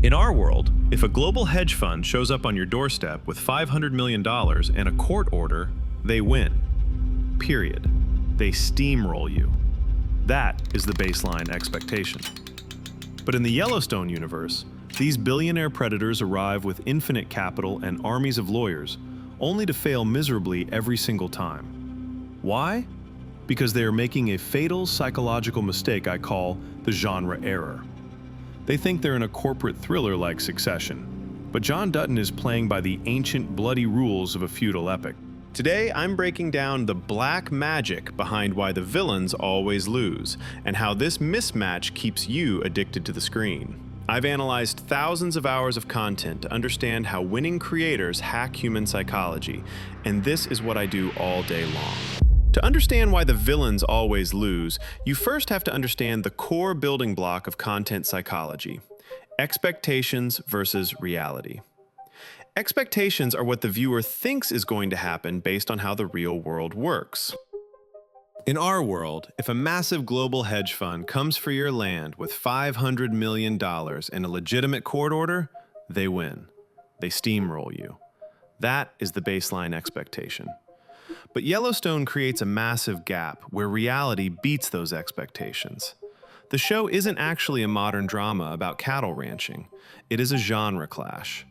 In our world, if a global hedge fund shows up on your doorstep with $500 million and a court order, they win. Period. They steamroll you. That is the baseline expectation. But in the Yellowstone universe, these billionaire predators arrive with infinite capital and armies of lawyers, only to fail miserably every single time. Why? Because they are making a fatal psychological mistake I call the genre error. They think they're in a corporate thriller like Succession, but John Dutton is playing by the ancient, bloody rules of a feudal epic. Today, I'm breaking down the black magic behind why the villains always lose, and how this mismatch keeps you addicted to the screen. I've analyzed thousands of hours of content to understand how winning creators hack human psychology, and this is what I do all day long. To understand why the villains always lose, you first have to understand the core building block of content psychology: expectations versus reality. Expectations are what the viewer thinks is going to happen based on how the real world works. In our world, if a massive global hedge fund comes for your land with $500 million and a legitimate court order, they win. They steamroll you. That is the baseline expectation. But Yellowstone creates a massive gap where reality beats those expectations. The show isn't actually a modern drama about cattle ranching. It is a genre clash.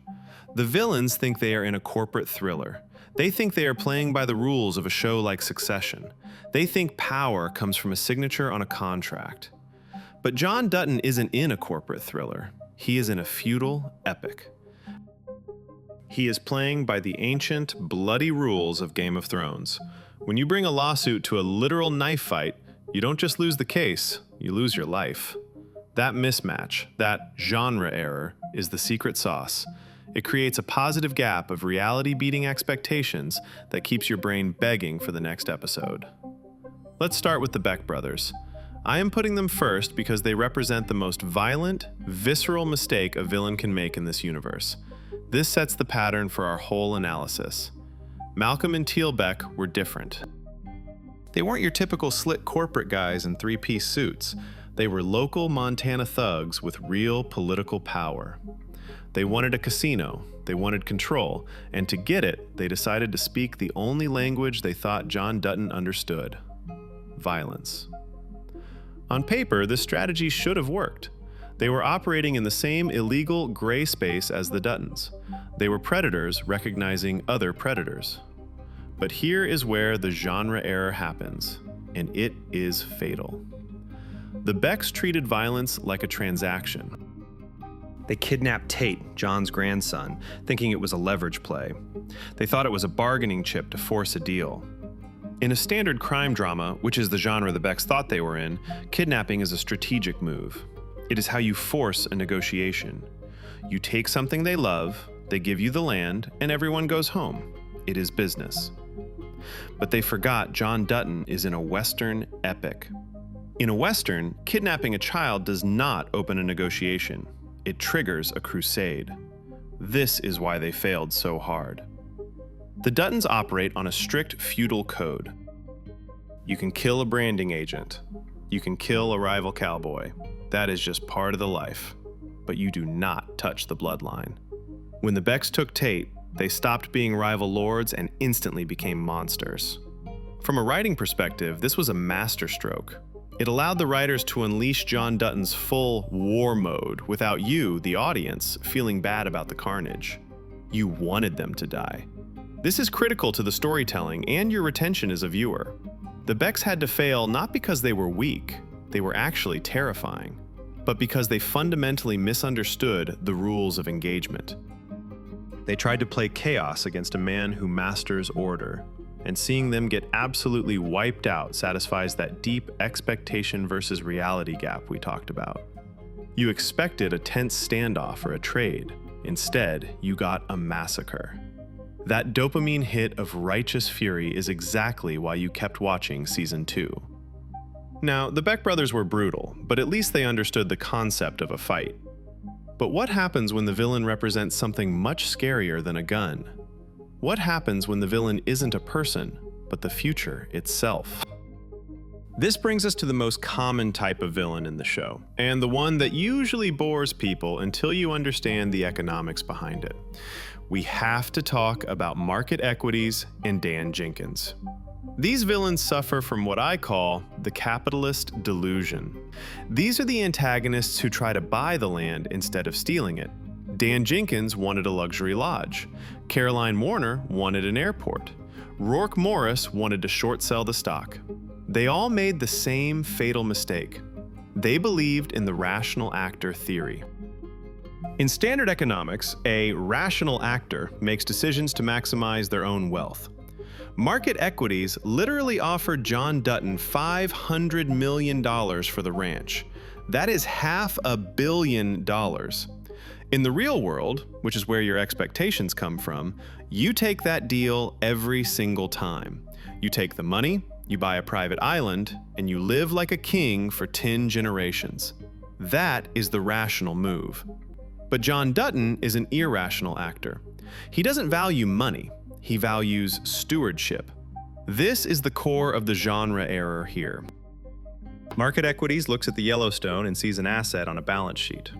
The villains think they are in a corporate thriller. They think they are playing by the rules of a show like Succession. They think power comes from a signature on a contract. But John Dutton isn't in a corporate thriller. He is in a feudal epic. He is playing by the ancient, bloody rules of Game of Thrones. When you bring a lawsuit to a literal knife fight, you don't just lose the case, you lose your life. That mismatch, that genre error, is the secret sauce. It creates a positive gap of reality beating expectations that keeps your brain begging for the next episode. Let's start with the Beck brothers. I am putting them first because they represent the most violent, visceral mistake a villain can make in this universe. This sets the pattern for our whole analysis. Malcolm and Teal Beck were different. They weren't your typical slick corporate guys in three-piece suits. They were local Montana thugs with real political power. They wanted a casino, they wanted control, and to get it, they decided to speak the only language they thought John Dutton understood: violence. On paper, this strategy should have worked. They were operating in the same illegal gray space as the Duttons. They were predators recognizing other predators. But here is where the genre error happens, and it is fatal. The Becks treated violence like a transaction. They kidnapped Tate, John's grandson, thinking it was a leverage play. They thought it was a bargaining chip to force a deal. In a standard crime drama, which is the genre the Becks thought they were in, kidnapping is a strategic move. It is how you force a negotiation. You take something they love, they give you the land, and everyone goes home. It is business. But they forgot John Dutton is in a Western epic. In a Western, kidnapping a child does not open a negotiation. It triggers a crusade. This is why they failed so hard. The Duttons operate on a strict feudal code. You can kill a branding agent. You can kill a rival cowboy. That is just part of the life. But you do not touch the bloodline. When the Becks took Tate, they stopped being rival lords and instantly became monsters. From a writing perspective, this was a masterstroke. It allowed the writers to unleash John Dutton's full war mode without you, the audience, feeling bad about the carnage. You wanted them to die. This is critical to the storytelling and your retention as a viewer. The Becks had to fail not because they were weak, they were actually terrifying, but because they fundamentally misunderstood the rules of engagement. They tried to play chaos against a man who masters order, and seeing them get absolutely wiped out satisfies that deep expectation versus reality gap we talked about. You expected a tense standoff or a trade. Instead, you got a massacre. That dopamine hit of righteous fury is exactly why you kept watching Season 2. Now, the Beck brothers were brutal, but at least they understood the concept of a fight. But what happens when the villain represents something much scarier than a gun? What happens when the villain isn't a person, but the future itself? This brings us to the most common type of villain in the show, and the one that usually bores people until you understand the economics behind it. We have to talk about market equities and Dan Jenkins. These villains suffer from what I call the capitalist delusion. These are the antagonists who try to buy the land instead of stealing it. Dan Jenkins wanted a luxury lodge. Caroline Warner wanted an airport. Rourke Morris wanted to short sell the stock. They all made the same fatal mistake. They believed in the rational actor theory. In standard economics, a rational actor makes decisions to maximize their own wealth. Market equities literally offered John Dutton $500 million for the ranch. That is $500 million. In the real world, which is where your expectations come from, you take that deal every single time. You take the money, you buy a private island, and you live like a king for 10 generations. That is the rational move. But John Dutton is an irrational actor. He doesn't value money, he values stewardship. This is the core of the genre error here. Market Equities looks at the Yellowstone and sees an asset on a balance sheet.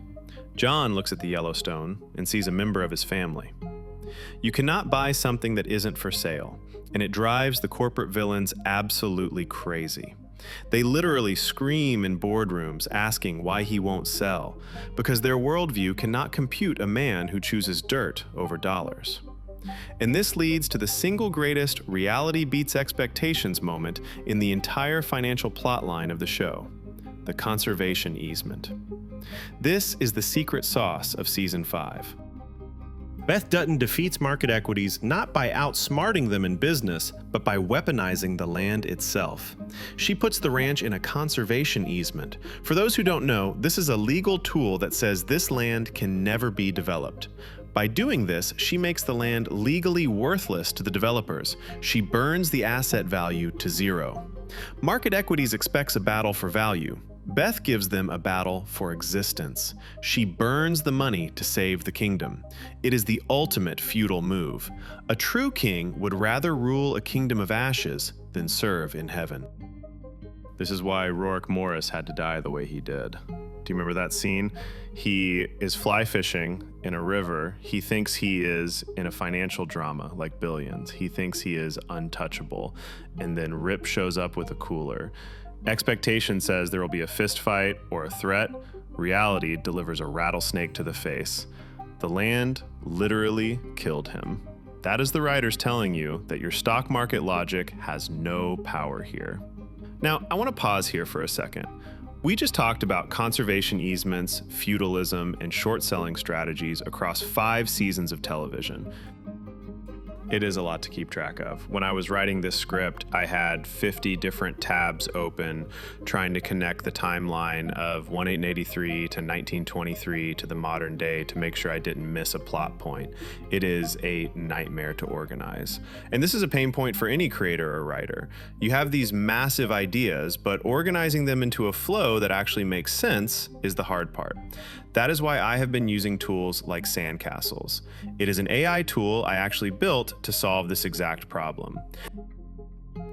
John looks at the Yellowstone and sees a member of his family. You cannot buy something that isn't for sale, and it drives the corporate villains absolutely crazy. They literally scream in boardrooms asking why he won't sell, because their worldview cannot compute a man who chooses dirt over dollars. And this leads to the single greatest reality beats expectations moment in the entire financial plotline of the show: the conservation easement. This is the secret sauce of Season 5. Beth Dutton defeats market equities not by outsmarting them in business, but by weaponizing the land itself. She puts the ranch in a conservation easement. For those who don't know, this is a legal tool that says this land can never be developed. By doing this, she makes the land legally worthless to the developers. She burns the asset value to zero. Market equities expects a battle for value. Beth gives them a battle for existence. She burns the money to save the kingdom. It is the ultimate feudal move. A true king would rather rule a kingdom of ashes than serve in heaven. This is why Rourke Morris had to die the way he did. Do you remember that scene? He is fly fishing in a river. He thinks he is in a financial drama like Billions. He thinks he is untouchable. And then Rip shows up with a cooler. Expectation says there will be a fist fight or a threat. Reality delivers a rattlesnake to the face. The land literally killed him. That is the writers telling you that your stock market logic has no power here. Now, I want to pause here for a second. We just talked about conservation easements, feudalism, and short selling strategies across 5 seasons of television. It is a lot to keep track of. When I was writing this script, I had 50 different tabs open, trying to connect the timeline of 1883 to 1923 to the modern day to make sure I didn't miss a plot point. It is a nightmare to organize. And this is a pain point for any creator or writer. You have these massive ideas, but organizing them into a flow that actually makes sense is the hard part. That is why I have been using tools like Sandcastles. It is an AI tool I actually built to solve this exact problem.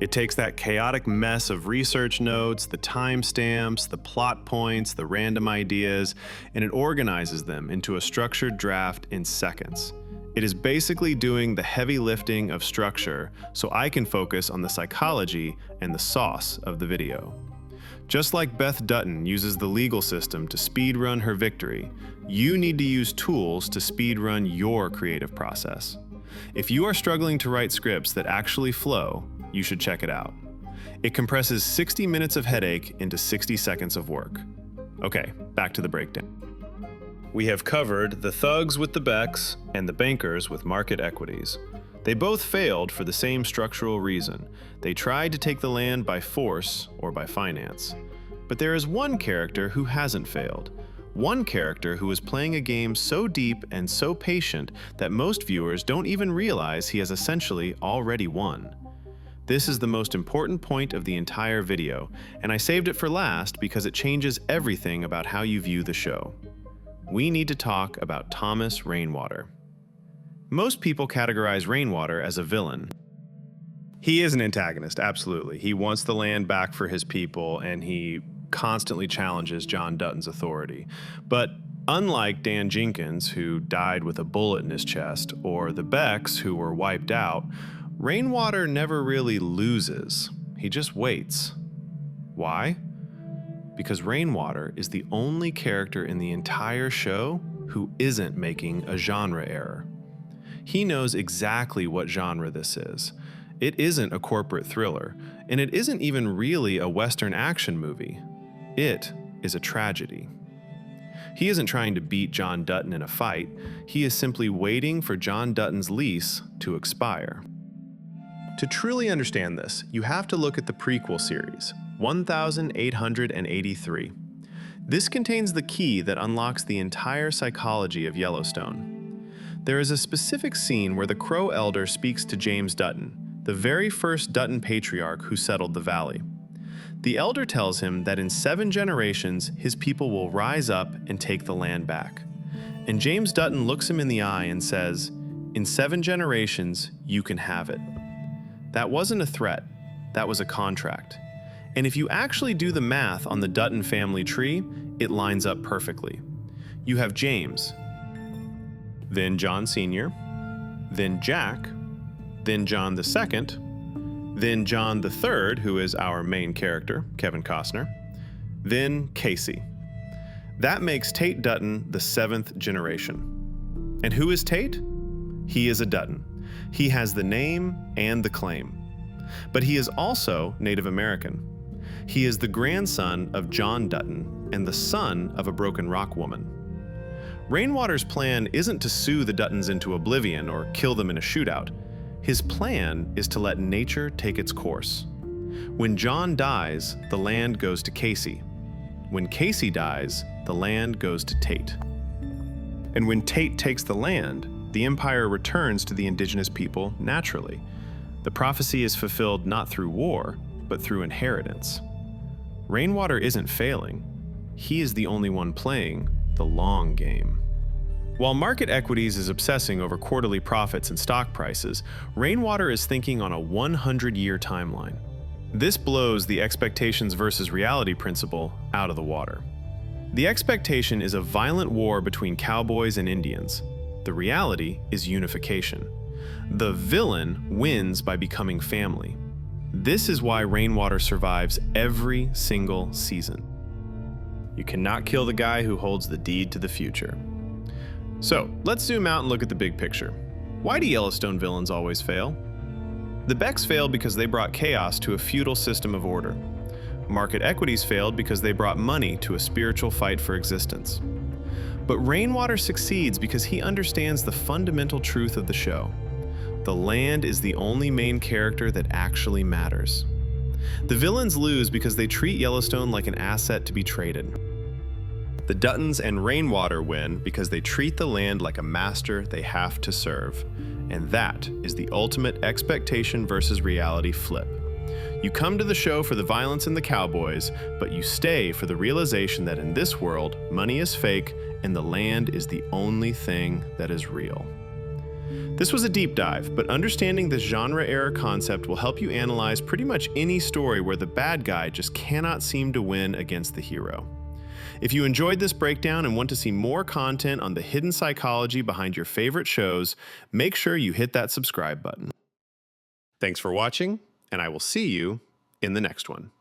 It takes that chaotic mess of research notes, the timestamps, the plot points, the random ideas, and it organizes them into a structured draft in seconds. It is basically doing the heavy lifting of structure so I can focus on the psychology and the sauce of the video. Just like Beth Dutton uses the legal system to speedrun her victory, you need to use tools to speedrun your creative process. If you are struggling to write scripts that actually flow, you should check it out. It compresses 60 minutes of headache into 60 seconds of work. Okay, back to the breakdown. We have covered the thugs with the Becks and the bankers with market equities. They both failed for the same structural reason. They tried to take the land by force or by finance. But there is one character who hasn't failed. One character who is playing a game so deep and so patient that most viewers don't even realize he has essentially already won. This is the most important point of the entire video, and I saved it for last because it changes everything about how you view the show. We need to talk about Thomas Rainwater. Most people categorize Rainwater as a villain. He is an antagonist, absolutely. He wants the land back for his people, and he constantly challenges John Dutton's authority. But unlike Dan Jenkins, who died with a bullet in his chest, or the Becks, who were wiped out, Rainwater never really loses. He just waits. Why? Because Rainwater is the only character in the entire show who isn't making a genre error. He knows exactly what genre this is. It isn't a corporate thriller, and it isn't even really a Western action movie. It is a tragedy. He isn't trying to beat John Dutton in a fight. He is simply waiting for John Dutton's lease to expire. To truly understand this, you have to look at the prequel series, 1883. This contains the key that unlocks the entire psychology of Yellowstone. There is a specific scene where the Crow Elder speaks to James Dutton, the very first Dutton patriarch who settled the valley. The elder tells him that in 7 generations, his people will rise up and take the land back. And James Dutton looks him in the eye and says, "In 7 generations, you can have it." That wasn't a threat, that was a contract. And if you actually do the math on the Dutton family tree, it lines up perfectly. You have James, then John Sr., then Jack, then John II, then John III, who is our main character, Kevin Costner, then Casey. That makes Tate Dutton the 7th generation. And who is Tate? He is a Dutton. He has the name and the claim. But he is also Native American. He is the grandson of John Dutton and the son of a Broken Rock woman. Rainwater's plan isn't to sue the Duttons into oblivion or kill them in a shootout. His plan is to let nature take its course. When John dies, the land goes to Casey. When Casey dies, the land goes to Tate. And when Tate takes the land, the empire returns to the indigenous people naturally. The prophecy is fulfilled not through war, but through inheritance. Rainwater isn't failing. He is the only one playing the long game. While market equities is obsessing over quarterly profits and stock prices, Rainwater is thinking on a 100-year timeline. This blows the expectations versus reality principle out of the water. The expectation is a violent war between cowboys and Indians. The reality is unification. The villain wins by becoming family. This is why Rainwater survives every single season. You cannot kill the guy who holds the deed to the future. So, let's zoom out and look at the big picture. Why do Yellowstone villains always fail? The Becks failed because they brought chaos to a feudal system of order. Market equities failed because they brought money to a spiritual fight for existence. But Rainwater succeeds because he understands the fundamental truth of the show. The land is the only main character that actually matters. The villains lose because they treat Yellowstone like an asset to be traded. The Duttons and Rainwater win because they treat the land like a master they have to serve. And that is the ultimate expectation versus reality flip. You come to the show for the violence and the cowboys, but you stay for the realization that in this world, money is fake and the land is the only thing that is real. This was a deep dive, but understanding this genre error concept will help you analyze pretty much any story where the bad guy just cannot seem to win against the hero. If you enjoyed this breakdown and want to see more content on the hidden psychology behind your favorite shows, make sure you hit that subscribe button. Thanks for watching, and I will see you in the next one.